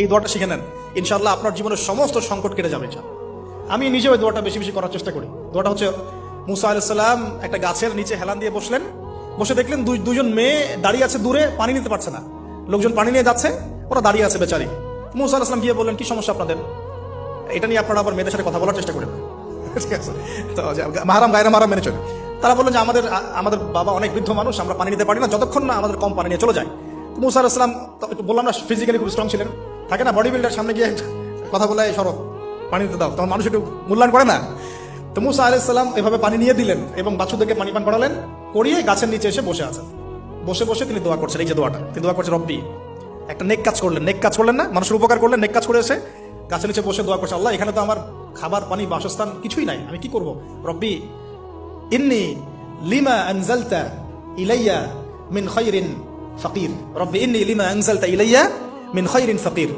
এই দোয়াটা শিখে নেন, ইনশাআল্লাহ আপনার জীবনের সমস্ত সংকট কেটে যাবে। আমি নিজে ওই দোয়াটা বেশি বেশি করার চেষ্টা করি। দোয়াটা হচ্ছে, মুসা আলাইহিস সালাম একটা গাছের নিচে হেলান দিয়ে বসলেন, বসে দেখলেন দুজন মেয়ে দাঁড়িয়ে আছে দূরে, পানি নিতে পারছে না, লোকজন পানি নিয়ে যাচ্ছে, ওরা দাঁড়িয়ে আছে বেচারি। মুসা আলাইহিস সালাম গিয়ে বললেন, কি সমস্যা আপনাদের? এটা নিয়ে আপনারা আবার মেয়েদের সাথে কথা বলার চেষ্টা করেন, ঠিক আছে? তো মাহারাম গায়রা মাহারাম মেনে চলে। তারা বললেন যে আমাদের বাবা অনেক বৃদ্ধ মানুষ, আমরা পানি নিতে পারি না যতক্ষণ না আমাদের কম পানি নিয়ে চলে যায়। মুসা আলাইহিস সালাম একটু বললাম না, ফিজিক্যালি খুব স্ট্রং ছিলেন, থাকে না বডি বিল্ডার, সামনে গিয়ে কথা বলে সরব পানি দিতে দাও, তখন মানুষ একটু মূল্যায়ন করে না। তো মুসা আলাইহিস সালাম এভাবে পানি নিয়ে দিলেন এবং বাছুরদেরকে পানি পান করালেন, করিয়ে গাছের নিচে এসে বসে আছেন। বসে বসে তিনি দোয়া করছেন, এই যে দোয়াটা তিনি দোয়া করছেন, রব্বি, একটা নেক কাজ করলেন, নেক কাজ করলেন না, মানুষের উপকার করলেন, নেক কাজ করে এসে গাছের নিচে বসে দোয়া করছে, আল্লাহ এখানে তো আমার খাবার পানি বাসস্থান কিছুই নাই, আমি কি করব? রব্বি ইন্নী লিমা আনজালতা ইলাইয়া মিন খায়রিন ফাকির, রব্বি ইন্নী লিমা আনজালতা ইলাইয়া মিন খায়রিন ফাকির।